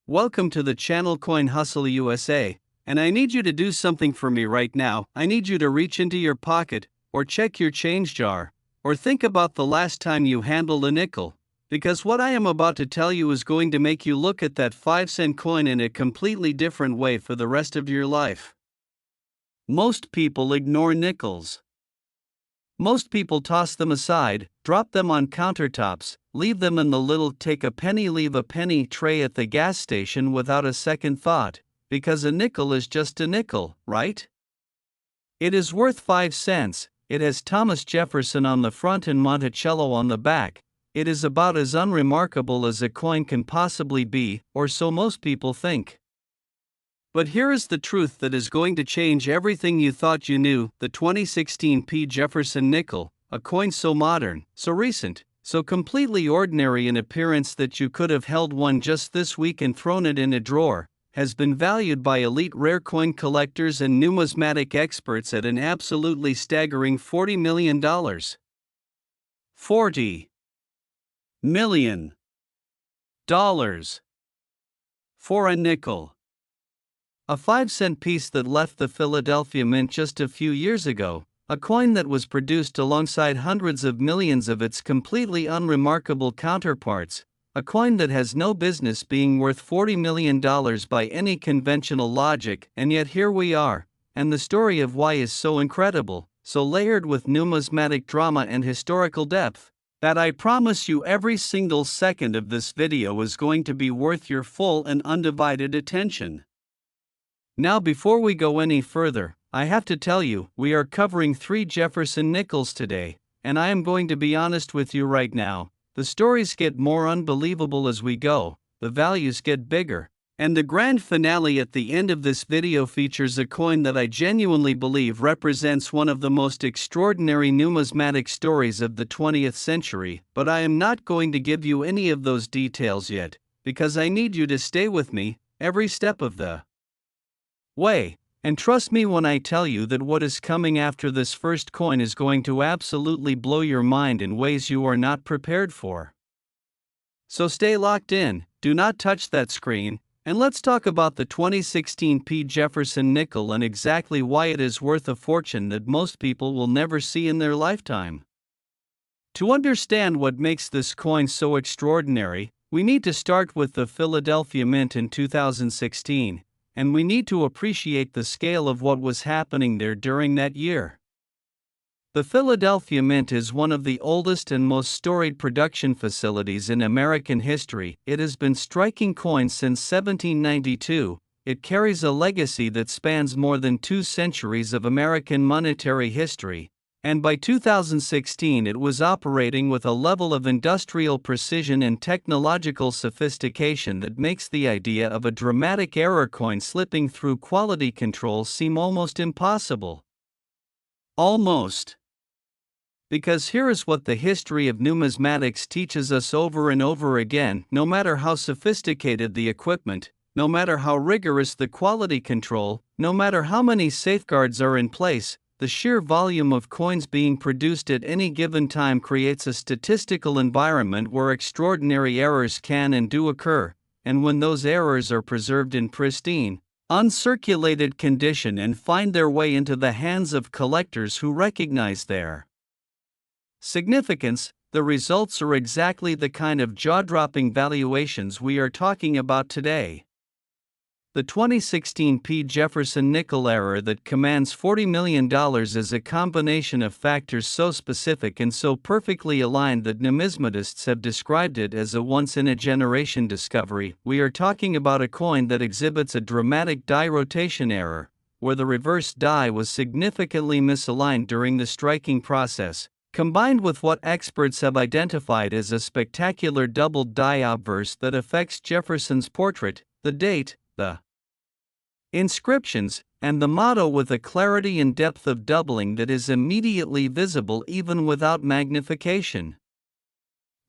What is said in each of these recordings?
Welcome to the channel Coin Hustle USA, and I need you to do something for me right now. I need you to reach into your pocket, or check your change jar, or think about the last time you handled a nickel, because what I am about to tell you is going to make you look at that 5-cent coin in a completely different way for the rest of your life. Most people ignore nickels. Most people toss them aside, drop them on countertops, leave them in the little take a penny leave a penny tray at the gas station without a second thought, because a nickel is just a nickel, right? It is worth 5 cents, it has Thomas Jefferson on the front and Monticello on the back. It is about as unremarkable as a coin can possibly be, or so most people think. But here is the truth that is going to change everything you thought you knew: the 2016 P Jefferson Nickel, a coin so modern, so recent, so completely ordinary in appearance that you could have held one just this week and thrown it in a drawer, has been valued by elite rare coin collectors and numismatic experts at an absolutely staggering $40 million. $40 million for a nickel. A 5-cent piece that left the Philadelphia Mint just a few years ago, a coin that was produced alongside hundreds of millions of its completely unremarkable counterparts, a coin that has no business being worth $40 million by any conventional logic, and yet here we are, and the story of why is so incredible, so layered with numismatic drama and historical depth, that I promise you every single second of this video is going to be worth your full and undivided attention. Now, before we go any further, I have to tell you, we are covering 3 Jefferson Nickels today, and I am going to be honest with you right now, the stories get more unbelievable as we go, the values get bigger, and the grand finale at the end of this video features a coin that I genuinely believe represents one of the most extraordinary numismatic stories of the 20th century, but I am not going to give you any of those details yet, because I need you to stay with me every step of the way, and trust me when I tell you that what is coming after this first coin is going to absolutely blow your mind in ways you are not prepared for. So stay locked in, do not touch that screen, and let's talk about the 2016 P Jefferson Nickel and exactly why it is worth a fortune that most people will never see in their lifetime. To understand what makes this coin so extraordinary, we need to start with the Philadelphia Mint in 2016. And we need to appreciate the scale of what was happening there during that year. The Philadelphia Mint is one of the oldest and most storied production facilities in American history. It has been striking coins since 1792. It carries a legacy that spans more than 2 centuries of American monetary history, and by 2016 it was operating with a level of industrial precision and technological sophistication that makes the idea of a dramatic error coin slipping through quality control seem almost impossible. Almost. Because here is what the history of numismatics teaches us over and over again: no matter how sophisticated the equipment, no matter how rigorous the quality control, no matter how many safeguards are in place, the sheer volume of coins being produced at any given time creates a statistical environment where extraordinary errors can and do occur, and when those errors are preserved in pristine, uncirculated condition and find their way into the hands of collectors who recognize their significance, the results are exactly the kind of jaw-dropping valuations we are talking about today. The 2016 P Jefferson Nickel error that commands $40 million is a combination of factors so specific and so perfectly aligned that numismatists have described it as a once-in-a-generation discovery. We are talking about a coin that exhibits a dramatic die rotation error, where the reverse die was significantly misaligned during the striking process, combined with what experts have identified as a spectacular doubled die obverse that affects Jefferson's portrait, the date, the inscriptions, and the motto with a clarity and depth of doubling that is immediately visible even without magnification.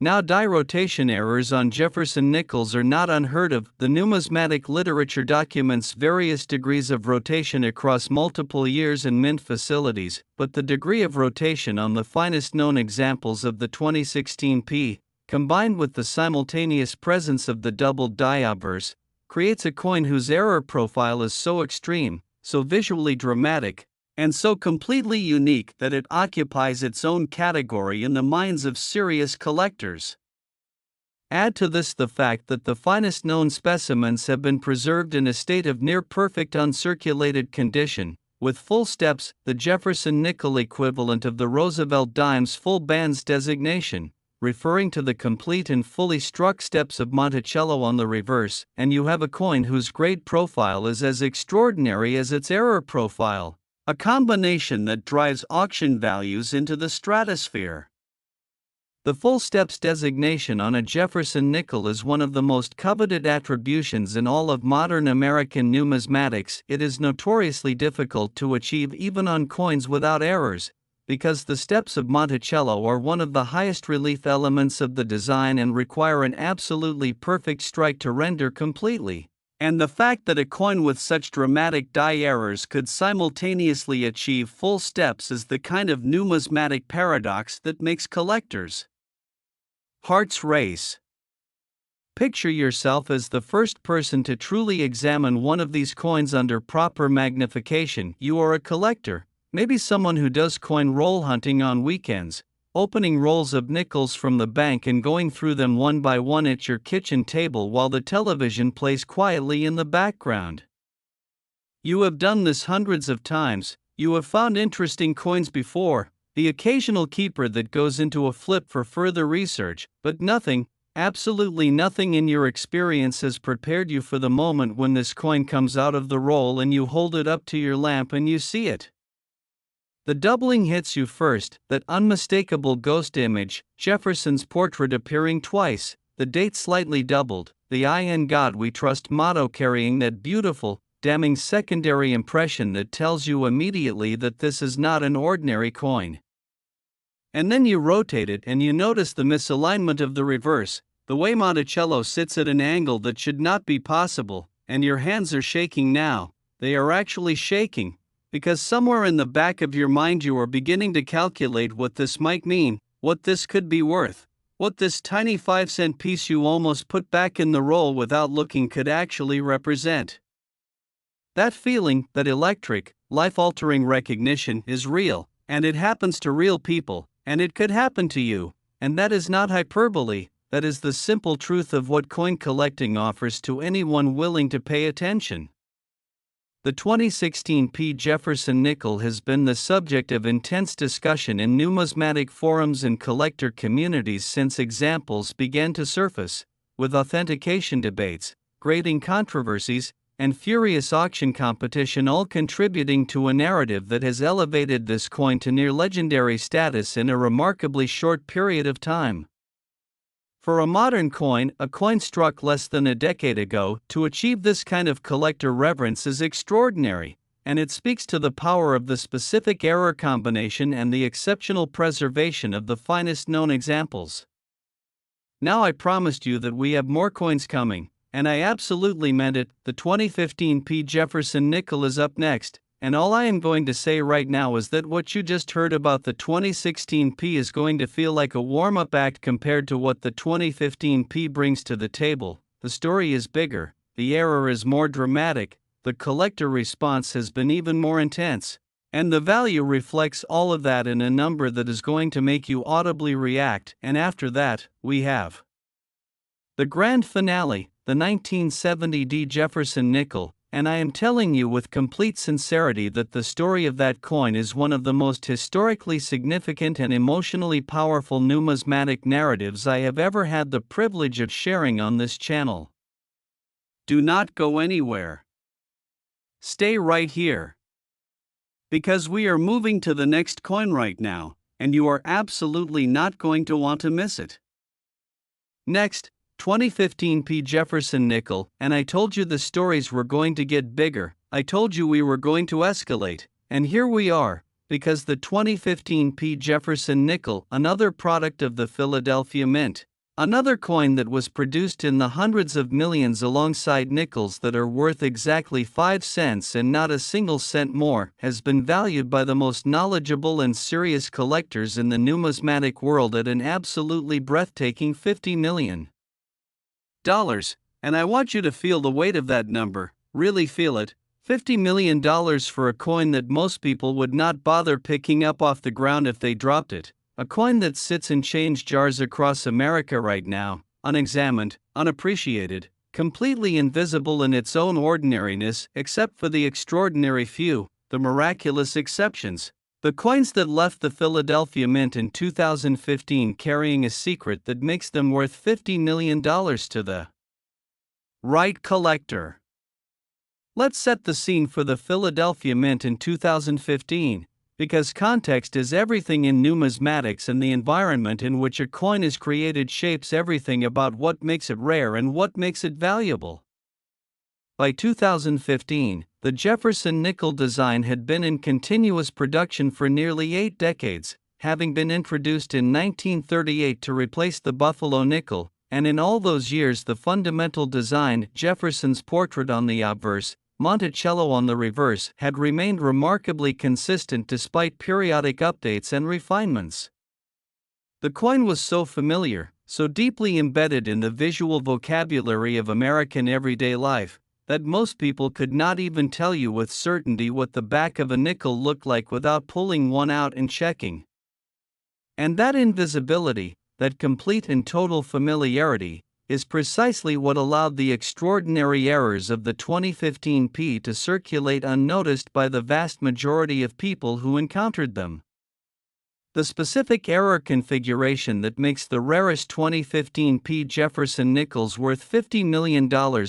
Now, die rotation errors on Jefferson Nickels are not unheard of. The numismatic literature documents various degrees of rotation across multiple years and mint facilities, but the degree of rotation on the finest known examples of the 2016 P, combined with the simultaneous presence of the doubled die obverse, creates a coin whose error profile is so extreme, so visually dramatic, and so completely unique that it occupies its own category in the minds of serious collectors. Add to this the fact that the finest known specimens have been preserved in a state of near-perfect uncirculated condition, with full steps, the Jefferson Nickel equivalent of the Roosevelt dime's full bands designation, referring to the complete and fully struck steps of Monticello on the reverse, and you have a coin whose grade profile is as extraordinary as its error profile, a combination that drives auction values into the stratosphere. The full steps designation on a Jefferson nickel is one of the most coveted attributions in all of modern American numismatics. It is notoriously difficult to achieve even on coins without errors, because the steps of Monticello are one of the highest relief elements of the design and require an absolutely perfect strike to render completely. And the fact that a coin with such dramatic die errors could simultaneously achieve full steps is the kind of numismatic paradox that makes collectors' hearts race. Picture yourself as the first person to truly examine one of these coins under proper magnification. You are a collector, maybe someone who does coin roll hunting on weekends, opening rolls of nickels from the bank and going through them one by one at your kitchen table while the television plays quietly in the background. You have done this hundreds of times. You have found interesting coins before, the occasional keeper that goes into a flip for further research, but nothing, absolutely nothing in your experience has prepared you for the moment when this coin comes out of the roll and you hold it up to your lamp and you see it. The doubling hits you first, that unmistakable ghost image, Jefferson's portrait appearing twice, the date slightly doubled, the "I in God we trust" motto carrying that beautiful, damning secondary impression that tells you immediately that this is not an ordinary coin. And then you rotate it and you notice the misalignment of the reverse, the way Monticello sits at an angle that should not be possible, and your hands are shaking now. They are actually shaking, because somewhere in the back of your mind you are beginning to calculate what this might mean, what this could be worth, what this tiny 5-cent piece you almost put back in the roll without looking could actually represent. That feeling, that electric, life-altering recognition is real, and it happens to real people, and it could happen to you, and that is not hyperbole, that is the simple truth of what coin collecting offers to anyone willing to pay attention. The 2016 P Jefferson Nickel has been the subject of intense discussion in numismatic forums and collector communities since examples began to surface, with authentication debates, grading controversies, and furious auction competition all contributing to a narrative that has elevated this coin to near legendary status in a remarkably short period of time. For a modern coin, a coin struck less than a decade ago, to achieve this kind of collector reverence is extraordinary, and it speaks to the power of the specific error combination and the exceptional preservation of the finest known examples. Now I promised you that we have more coins coming, and I absolutely meant it. The 2015 P Jefferson Nickel is up next, and all I am going to say right now is that what you just heard about the 2016 P is going to feel like a warm-up act compared to what the 2015 P brings to the table. The story is bigger, the error is more dramatic, the collector response has been even more intense, and the value reflects all of that in a number that is going to make you audibly react. And after that, we have the grand finale, the 1970 D Jefferson Nickel, and I am telling you with complete sincerity that the story of that coin is one of the most historically significant and emotionally powerful numismatic narratives I have ever had the privilege of sharing on this channel. Do not go anywhere. Stay right here. Because we are moving to the next coin right now, and you are absolutely not going to want to miss it. Next, 2015 P Jefferson Nickel, and I told you the stories were going to get bigger, I told you we were going to escalate, and here we are, because the 2015 P Jefferson Nickel, another product of the Philadelphia Mint, another coin that was produced in the hundreds of millions alongside nickels that are worth exactly 5 cents and not a single cent more, has been valued by the most knowledgeable and serious collectors in the numismatic world at an absolutely breathtaking $50 million. And I want you to feel the weight of that number, really feel it. $50 million for a coin that most people would not bother picking up off the ground if they dropped it. A coin that sits in change jars across America right now, unexamined, unappreciated, completely invisible in its own ordinariness except for the extraordinary few, the miraculous exceptions. The coins that left the Philadelphia Mint in 2015 carrying a secret that makes them worth $50 million to the right collector. Let's set the scene for the Philadelphia Mint in 2015, because context is everything in numismatics and the environment in which a coin is created shapes everything about what makes it rare and what makes it valuable. By 2015, the Jefferson Nickel design had been in continuous production for nearly 8 decades, having been introduced in 1938 to replace the Buffalo nickel, and in all those years the fundamental design, Jefferson's portrait on the obverse, Monticello on the reverse, had remained remarkably consistent despite periodic updates and refinements. The coin was so familiar, so deeply embedded in the visual vocabulary of American everyday life, that most people could not even tell you with certainty what the back of a nickel looked like without pulling one out and checking. And that invisibility, that complete and total familiarity, is precisely what allowed the extraordinary errors of the 2015 P to circulate unnoticed by the vast majority of people who encountered them. The specific error configuration that makes the rarest 2015 P Jefferson Nickels worth $50 million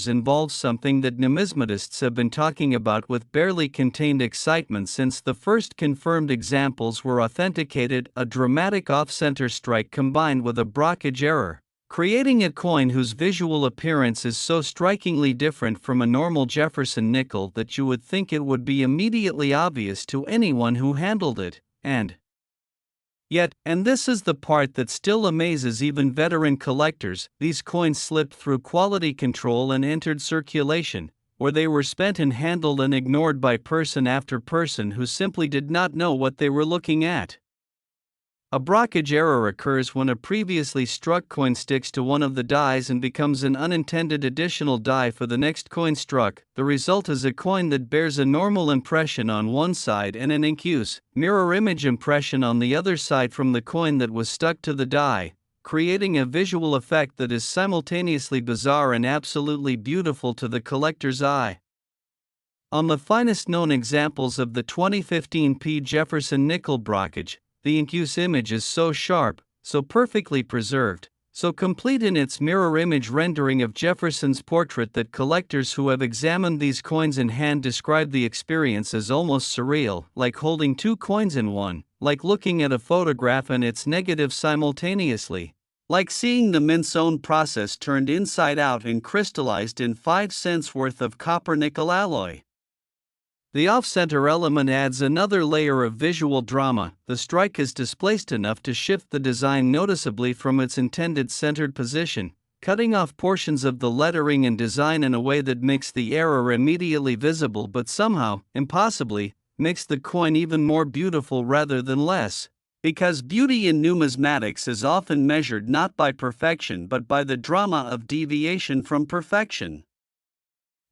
involves something that numismatists have been talking about with barely contained excitement since the first confirmed examples were authenticated: a dramatic off-center strike combined with a brockage error, creating a coin whose visual appearance is so strikingly different from a normal Jefferson nickel that you would think it would be immediately obvious to anyone who handled it, and yet, and this is the part that still amazes even veteran collectors, these coins slipped through quality control and entered circulation, where they were spent and handled and ignored by person after person who simply did not know what they were looking at. A brockage error occurs when a previously struck coin sticks to one of the dies and becomes an unintended additional die for the next coin struck. The result is a coin that bears a normal impression on one side and an incuse, mirror image impression on the other side from the coin that was stuck to the die, creating a visual effect that is simultaneously bizarre and absolutely beautiful to the collector's eye. On the finest known examples of the 2015 P Jefferson Nickel brockage, the incuse image is so sharp, so perfectly preserved, so complete in its mirror image rendering of Jefferson's portrait that collectors who have examined these coins in hand describe the experience as almost surreal, like holding two coins in one, like looking at a photograph and its negative simultaneously, like seeing the mint's own process turned inside out and crystallized in 5 cents worth of copper-nickel alloy. The off-center element adds another layer of visual drama. The strike is displaced enough to shift the design noticeably from its intended centered position, cutting off portions of the lettering and design in a way that makes the error immediately visible but somehow, impossibly, makes the coin even more beautiful rather than less. Because beauty in numismatics is often measured not by perfection but by the drama of deviation from perfection.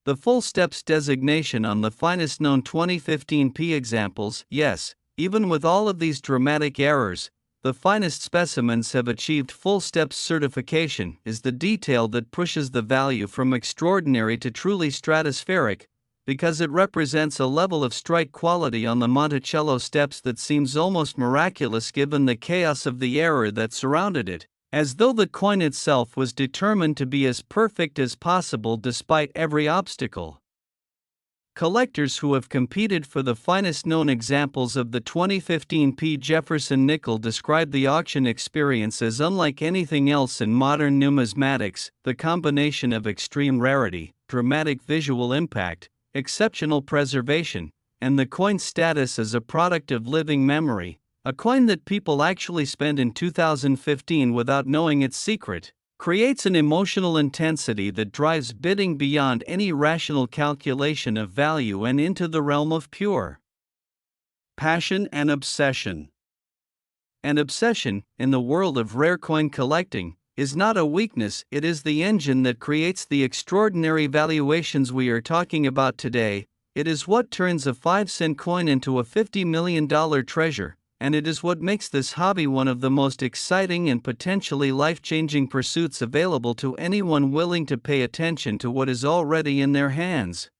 The full steps designation on the finest known 2015 P examples, yes, even with all of these dramatic errors, the finest specimens have achieved full steps certification, is the detail that pushes the value from extraordinary to truly stratospheric, because it represents a level of strike quality on the Monticello steps that seems almost miraculous given the chaos of the error that surrounded it, as though the coin itself was determined to be as perfect as possible despite every obstacle. Collectors who have competed for the finest known examples of the 2015 P Jefferson Nickel describe the auction experience as unlike anything else in modern numismatics. The combination of extreme rarity, dramatic visual impact, exceptional preservation, and the coin's status as a product of living memory, a coin that people actually spent in 2015 without knowing its secret, creates an emotional intensity that drives bidding beyond any rational calculation of value and into the realm of pure passion and obsession. And obsession, in the world of rare coin collecting, is not a weakness, it is the engine that creates the extraordinary valuations we are talking about today. It is what turns a 5-cent coin into a $50 million treasure, and it is what makes this hobby one of the most exciting and potentially life-changing pursuits available to anyone willing to pay attention to what is already in their hands.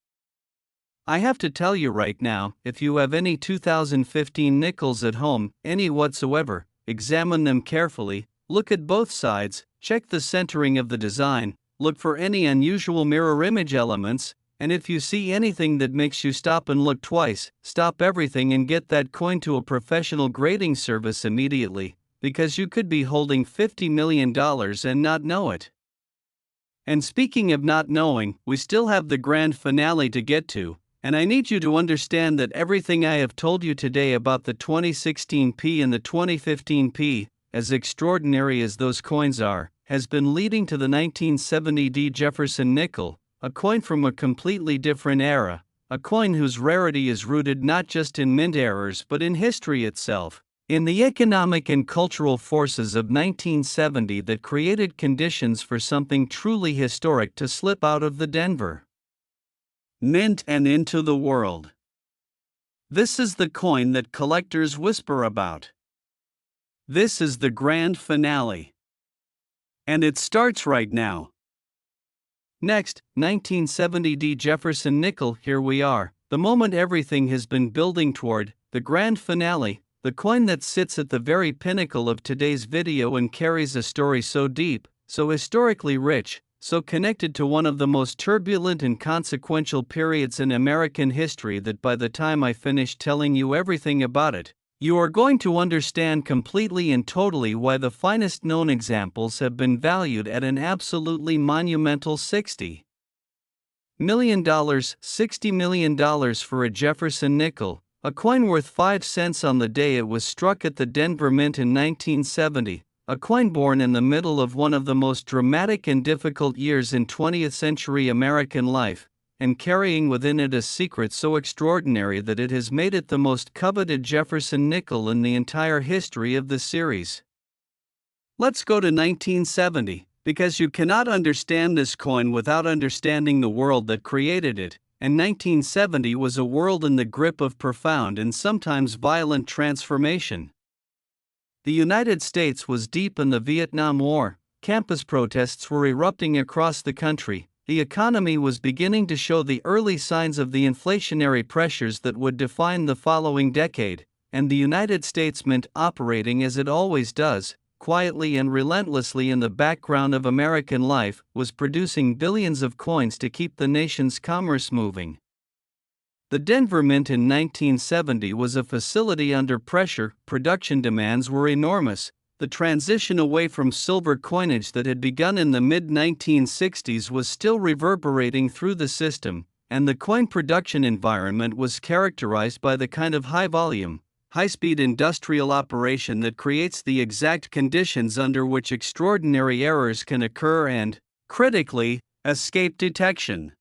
I have to tell you right now, if you have any 2015 nickels at home, any whatsoever, examine them carefully, look at both sides, check the centering of the design, look for any unusual mirror image elements, and if you see anything that makes you stop and look twice, stop everything and get that coin to a professional grading service immediately, because you could be holding $50 million and not know it. And speaking of not knowing, we still have the grand finale to get to, and I need you to understand that everything I have told you today about the 2016 P and the 2015 P, as extraordinary as those coins are, has been leading to the 1970 D Jefferson Nickel, a coin from a completely different era, a coin whose rarity is rooted not just in mint errors but in history itself, in the economic and cultural forces of 1970 that created conditions for something truly historic to slip out of the Denver Mint and into the world. This is the coin that collectors whisper about. This is the grand finale. And it starts right now. Next, 1970 D Jefferson Nickel, here we are, the moment everything has been building toward, the grand finale, the coin that sits at the very pinnacle of today's video and carries a story so deep, so historically rich, so connected to one of the most turbulent and consequential periods in American history that by the time I finish telling you everything about it, you are going to understand completely and totally why the finest known examples have been valued at an absolutely monumental $60 million, $60 million for a Jefferson nickel, a coin worth 5 cents on the day it was struck at the Denver Mint in 1970, a coin born in the middle of one of the most dramatic and difficult years in 20th century American life, and carrying within it a secret so extraordinary that it has made it the most coveted Jefferson nickel in the entire history of the series. Let's go to 1970, because you cannot understand this coin without understanding the world that created it, and 1970 was a world in the grip of profound and sometimes violent transformation. The United States was deep in the Vietnam War, campus protests were erupting across the country, the economy was beginning to show the early signs of the inflationary pressures that would define the following decade, and the United States Mint, operating as it always does, quietly and relentlessly in the background of American life, was producing billions of coins to keep the nation's commerce moving. The Denver Mint in 1970 was a facility under pressure, production demands were enormous. The transition away from silver coinage that had begun in the mid-1960s was still reverberating through the system, and the coin production environment was characterized by the kind of high-volume, high-speed industrial operation that creates the exact conditions under which extraordinary errors can occur and, critically, escape detection.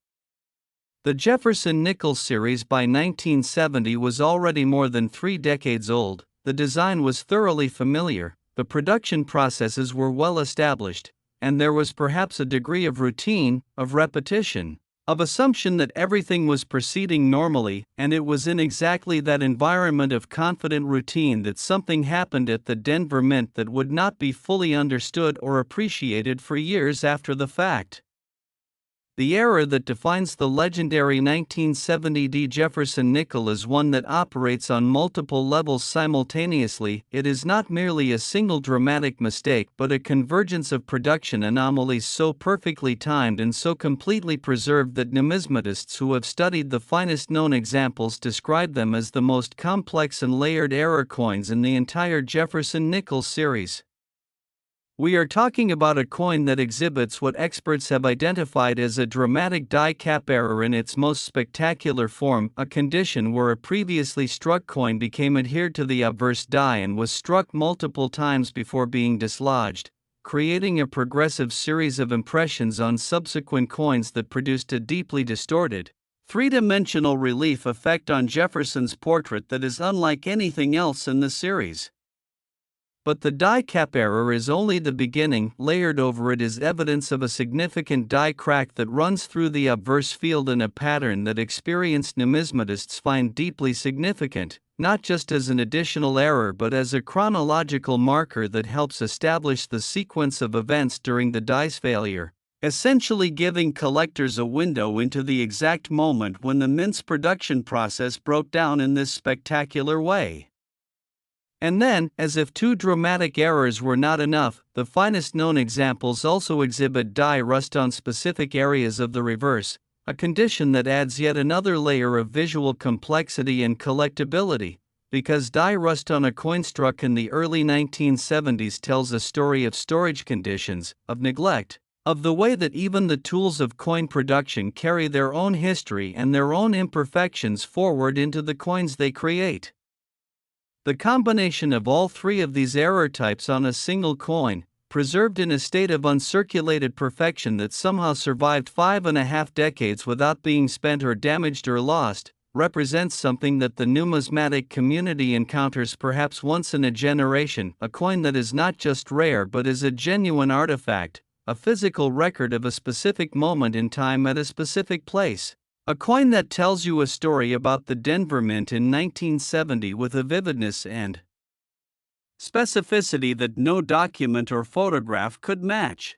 The Jefferson Nickel series by 1970 was already more than 3 decades old, the design was thoroughly familiar, the production processes were well established, and there was perhaps a degree of routine, of repetition, of assumption that everything was proceeding normally, and it was in exactly that environment of confident routine that something happened at the Denver Mint that would not be fully understood or appreciated for years after the fact. The error that defines the legendary 1970 D Jefferson Nickel is one that operates on multiple levels simultaneously. It is not merely a single dramatic mistake but a convergence of production anomalies so perfectly timed and so completely preserved that numismatists who have studied the finest known examples describe them as the most complex and layered error coins in the entire Jefferson Nickel series. We are talking about a coin that exhibits what experts have identified as a dramatic die cap error in its most spectacular form, a condition where a previously struck coin became adhered to the obverse die and was struck multiple times before being dislodged, creating a progressive series of impressions on subsequent coins that produced a deeply distorted, three-dimensional relief effect on Jefferson's portrait that is unlike anything else in the series. But the die cap error is only the beginning. Layered over it is evidence of a significant die crack that runs through the obverse field in a pattern that experienced numismatists find deeply significant, not just as an additional error but as a chronological marker that helps establish the sequence of events during the die's failure, essentially giving collectors a window into the exact moment when the mint's production process broke down in this spectacular way. And then, as if two dramatic errors were not enough, the finest known examples also exhibit die rust on specific areas of the reverse, a condition that adds yet another layer of visual complexity and collectability, because die rust on a coin struck in the early 1970s tells a story of storage conditions, of neglect, of the way that even the tools of coin production carry their own history and their own imperfections forward into the coins they create. The combination of all three of these error types on a single coin, preserved in a state of uncirculated perfection that somehow survived 5.5 decades without being spent or damaged or lost, represents something that the numismatic community encounters perhaps once in a generation, a coin that is not just rare but is a genuine artifact, a physical record of a specific moment in time at a specific place. A coin that tells you a story about the Denver Mint in 1970 with a vividness and specificity that no document or photograph could match.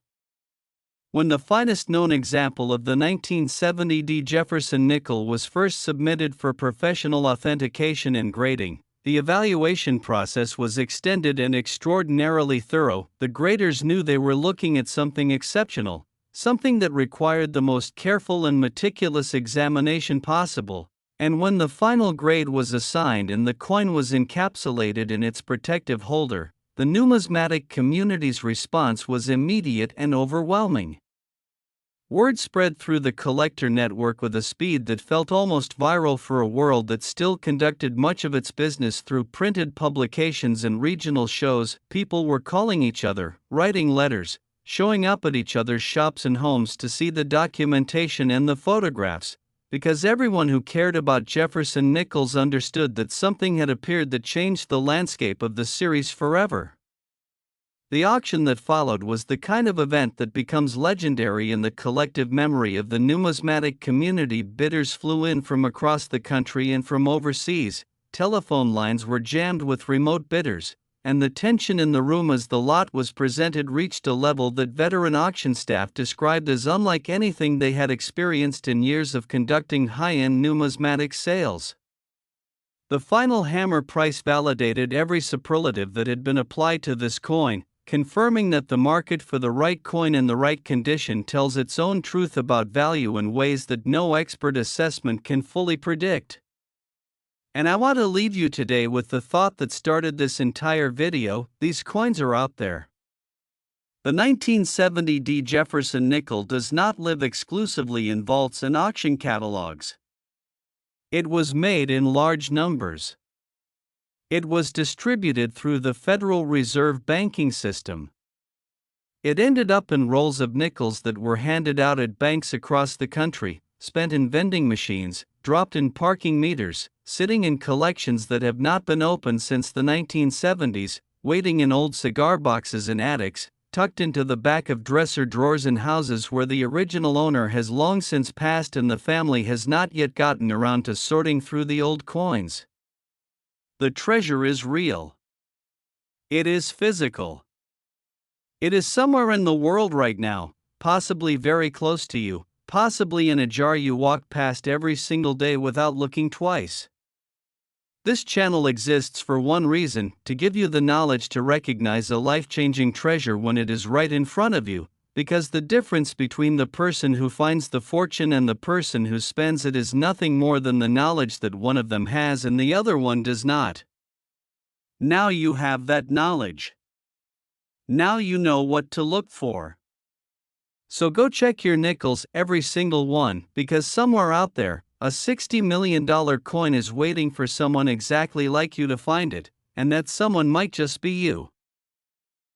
When the finest known example of the 1970 D Jefferson Nickel was first submitted for professional authentication and grading, the evaluation process was extended and extraordinarily thorough. The graders knew they were looking at something exceptional, something that required the most careful and meticulous examination possible, and when the final grade was assigned and the coin was encapsulated in its protective holder, the numismatic community's response was immediate and overwhelming. Word spread through the collector network with a speed that felt almost viral for a world that still conducted much of its business through printed publications and regional shows. People were calling each other, writing letters, showing up at each other's shops and homes to see the documentation and the photographs, because everyone who cared about Jefferson Nickels understood that something had appeared that changed the landscape of the series forever. The auction that followed was the kind of event that becomes legendary in the collective memory of the numismatic community. Bidders flew in from across the country and from overseas, telephone lines were jammed with remote bidders, and the tension in the room as the lot was presented reached a level that veteran auction staff described as unlike anything they had experienced in years of conducting high-end numismatic sales. The final hammer price validated every superlative that had been applied to this coin, confirming that the market for the right coin in the right condition tells its own truth about value in ways that no expert assessment can fully predict. And I want to leave you today with the thought that started this entire video: these coins are out there. The 1970 D Jefferson Nickel does not live exclusively in vaults and auction catalogs. It was made in large numbers. It was distributed through the Federal Reserve banking system. It ended up in rolls of nickels that were handed out at banks across the country, spent in vending machines, dropped in parking meters, sitting in collections that have not been opened since the 1970s, waiting in old cigar boxes in attics, tucked into the back of dresser drawers in houses where the original owner has long since passed and the family has not yet gotten around to sorting through the old coins. The treasure is real. It is physical. It is somewhere in the world right now, possibly very close to you, possibly in a jar you walk past every single day without looking twice. This channel exists for one reason: to give you the knowledge to recognize a life-changing treasure when it is right in front of you, because the difference between the person who finds the fortune and the person who spends it is nothing more than the knowledge that one of them has and the other one does not. Now you have that knowledge. Now you know what to look for. So go check your nickels, every single one, because somewhere out there, a $60 million coin is waiting for someone exactly like you to find it, and that someone might just be you.